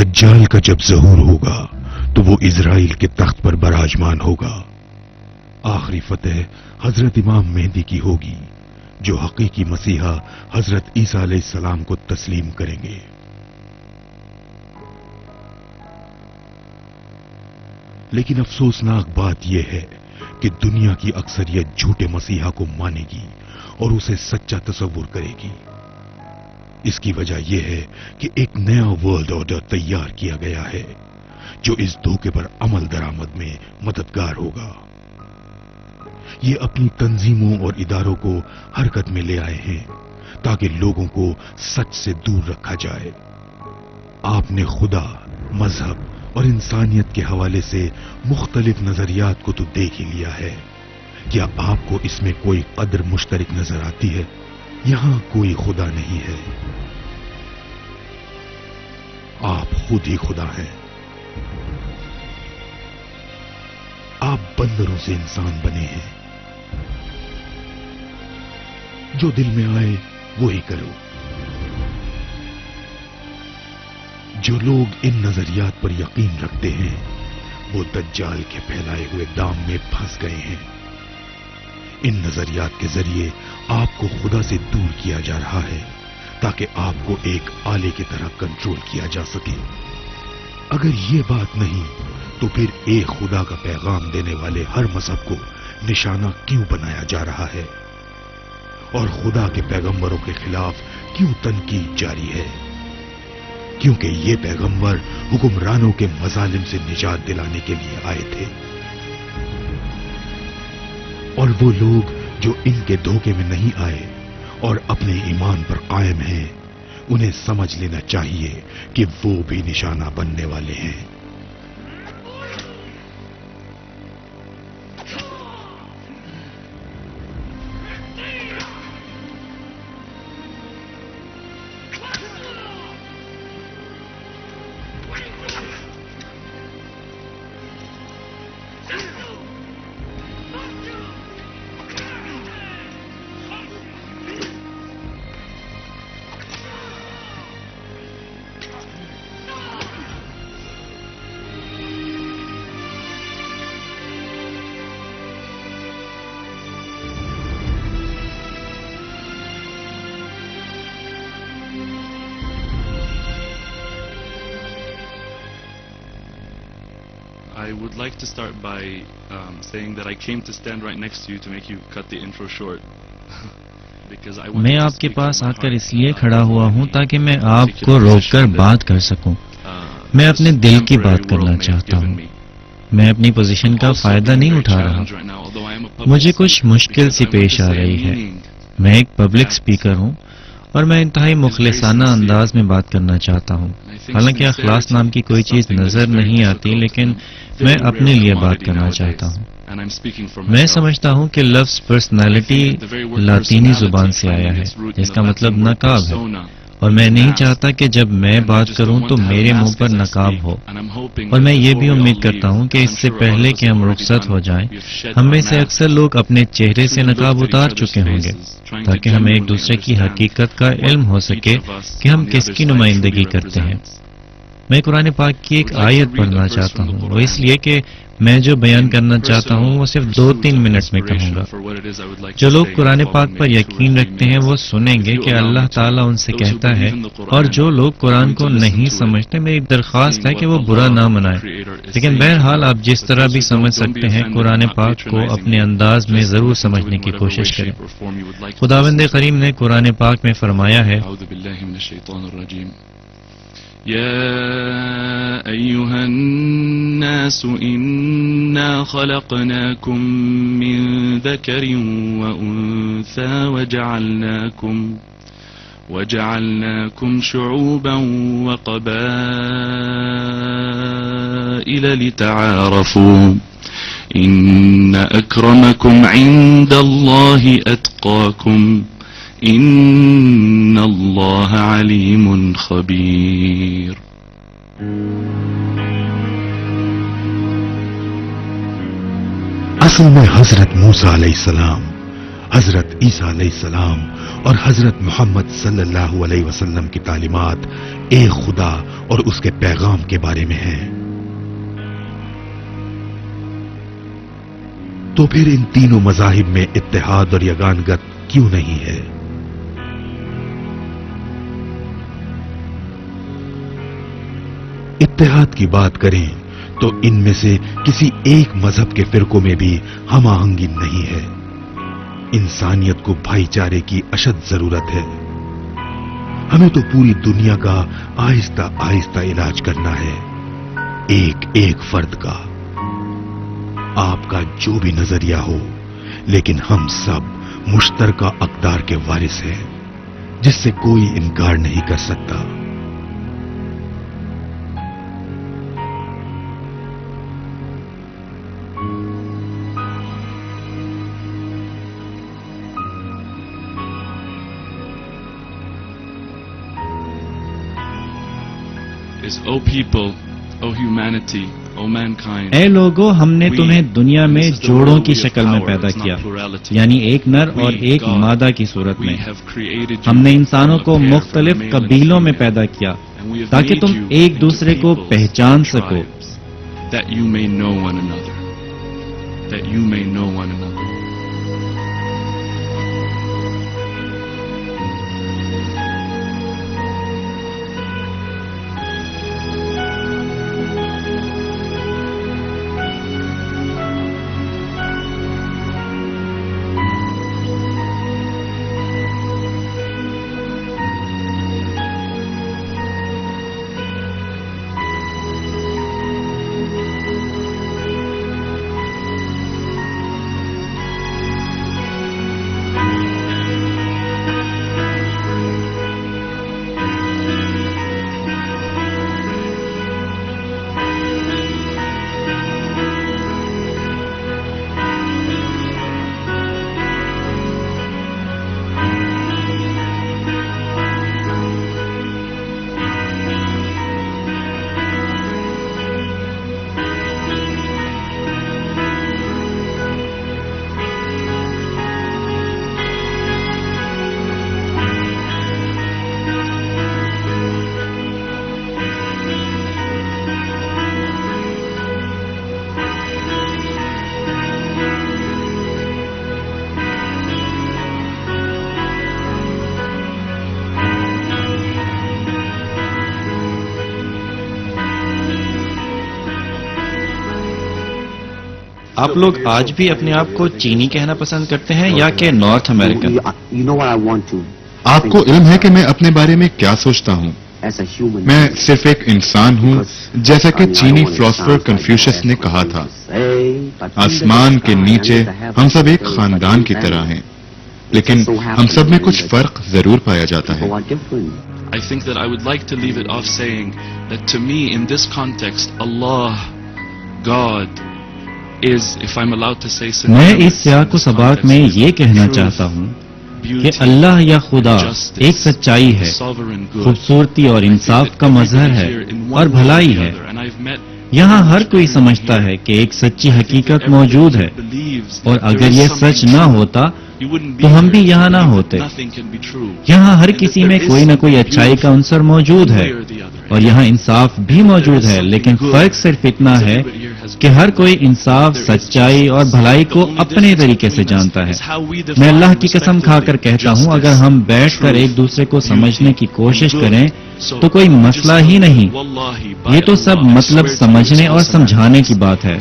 दज्जाल का जब ज़हूर होगा तो वो इजराइल के तख्त पर बराजमान होगा। आखिरी फतेह हजरत इमाम मेहदी की होगी, जो हकीकी मसीहा हजरत ईसा अलैहिस्सलाम को तस्लीम करेंगे। लेकिन अफसोसनाक बात यह है कि दुनिया की अक्सरियत झूठे मसीहा को मानेगी और उसे सच्चा तस्वुर करेगी। इसकी वजह यह है कि एक नया वर्ल्ड ऑर्डर तैयार किया गया है जो इस धोखे पर अमल दरामद में मददगार होगा। ये अपनी तंजीमों और इदारों को हरकत में ले आए हैं ताकि लोगों को सच से दूर रखा जाए। आपने खुदा, मजहब और इंसानियत के हवाले से मुख्तलिफ नजरियात को तो देख ही लिया है। क्या आपको इसमें कोई कदर मुश्तरक नजर आती है? यहां कोई खुदा नहीं है, आप खुद ही खुदा हैं। आप बंदरों से इंसान बने हैं। जो दिल में आए वो ही करो। जो लोग इन नजरियात पर यकीन रखते हैं वो दज्जाल के फैलाए हुए दाम में फंस गए हैं। इन नजरियात के जरिए आपको खुदा से दूर किया जा रहा है ताकि आपको एक आले की तरह कंट्रोल किया जा सके। अगर ये बात नहीं तो फिर एक खुदा का पैगाम देने वाले हर मजहब को निशाना क्यों बनाया जा रहा है और खुदा के पैगंबरों के खिलाफ क्यों तनकीद जारी है? क्योंकि ये पैगंबर हुक्मरानों के मजालिम से निजात दिलाने के लिए आए थे और वो लोग जो इनके धोखे में नहीं आए और अपने ईमान पर कायम हैं, उन्हें समझ लेना चाहिए कि वो भी निशाना बनने वाले हैं। I would like to start by saying that I came to stand right next to you to make you cut the intro short. Because I मैं आपके पास आकर इसलिए खड़ा हुआ हूं ताकि मैं आपको रोककर बात कर सकूं। मैं अपने दिल की बात करना चाहता हूं। मैं अपनी पोजीशन का फायदा नहीं उठा रहा। मुझे कुछ मुश्किल सी पेश आ रही है। मैं एक पब्लिक स्पीकर हूं और मैं इंतहाई मुखलिसाना अंदाज में बात करना चाहता हूं। हालांकि अखलास नाम की कोई चीज नजर नहीं आती, लेकिन मैं अपने लिए बात करना चाहता हूं। मैं समझता हूं कि लफ्ज पर्सनालिटी लातीनी जुबान से आया है, जिसका मतलब नकाब है, और मैं नहीं चाहता कि जब मैं बात करूं तो मेरे मुंह पर नकाब हो। और मैं ये भी उम्मीद करता हूं कि इससे पहले कि हम रुखसत हो जाएं, हम में से अक्सर लोग अपने चेहरे से नकाब उतार चुके होंगे ताकि हमें एक दूसरे की हकीकत का इल्म हो सके कि हम किसकी नुमाइंदगी करते हैं। मैं कुरान पाक की एक आयत पढ़ना चाहता हूँ, वो इसलिए कि मैं जो बयान करना चाहता हूँ वो सिर्फ 2-3 मिनट में कहूंगा। जो लोग कुरान पाक पर यकीन रखते हैं वो सुनेंगे कि अल्लाह ताला उनसे कहता है, और जो लोग कुरान को नहीं समझते, मेरी दरख्वास्त है कि वो बुरा ना मनाएं। लेकिन बहरहाल आप जिस तरह भी समझ सकते हैं, कुरान पाक को अपने अंदाज में जरूर समझने की कोशिश करें। खुदावंद करीम ने कुरान पाक में फरमाया है, يا أيها الناس إنا خلقناكم من ذكر وأنثى وجعلناكم شعوبا وقبائل لتعارفوا إن أكرمكم عند الله أتقاكم إن الله عليم خبير। असल में हजरत मूसा अलैहिस्सलाम हजरत ईसा अलैहिस्सलाम और हजरत मोहम्मद सल्लल्लाहु अलैहि वसल्लम की तालीमात एक खुदा और उसके पैगाम के बारे में हैं। तो फिर इन तीनों मजाहिब में इत्तेहाद और यगानगत क्यों नहीं है? इत्तेहाद की बात करें तो इनमें से किसी एक मजहब के फिरकों में भी हम-आहंगी नहीं है। इंसानियत को भाईचारे की अशद जरूरत है। हमें तो पूरी दुनिया का आहिस्ता आहिस्ता इलाज करना है, एक एक फर्द का। आपका जो भी नजरिया हो, लेकिन हम सब मुश्तरका अक़दार के वारिस हैं, जिससे कोई इनकार नहीं कर सकता। O people, O humanity, O mankind, ऐ लोगों, हमने तुम्हें दुनिया में जोड़ों की शक्ल में पैदा किया, यानी एक नर और एक मादा की सूरत में। हमने इंसानों को मुख्तलिफ कबीलों में पैदा किया ताकि तुम एक दूसरे को पहचान सको। that you may know one another, that you may know one another. आप लोग आज भी अपने आप को चीनी कहना पसंद करते हैं या कि नॉर्थ अमेरिकन? आपको इल्म है कि मैं अपने बारे में क्या सोचता हूँ? मैं सिर्फ एक इंसान हूँ, जैसा कि चीनी फिलोसोफर कन्फ्यूशियस ने कहा था। आसमान के नीचे हम सब एक खानदान की तरह हैं, लेकिन हम सब में कुछ फर्क जरूर पाया जाता है। I think that I would like to leave it off saying that to me in this context, Allah, God, is, if I'm allowed to say, मैं इस सियाक व सबाक में ये कहना चाहता हूँ कि अल्लाह या खुदा एक सच्चाई है, खूबसूरती और इंसाफ का मजहर है और भलाई है। यहाँ हर कोई समझता है कि एक सच्ची हकीकत मौजूद है, और अगर ये सच ना होता तो हम भी यहाँ ना होते। यहाँ हर किसी में कोई न कोई अच्छाई का अंसर मौजूद है और यहाँ इंसाफ भी मौजूद है, लेकिन फर्क सिर्फ इतना है कि हर कोई इंसाफ, सच्चाई और भलाई को अपने तरीके से जानता है। मैं अल्लाह की कसम खाकर कहता हूँ, अगर हम बैठकर एक दूसरे को समझने की कोशिश करें तो कोई मसला ही नहीं। ये तो सब मतलब समझने और समझाने की बात है।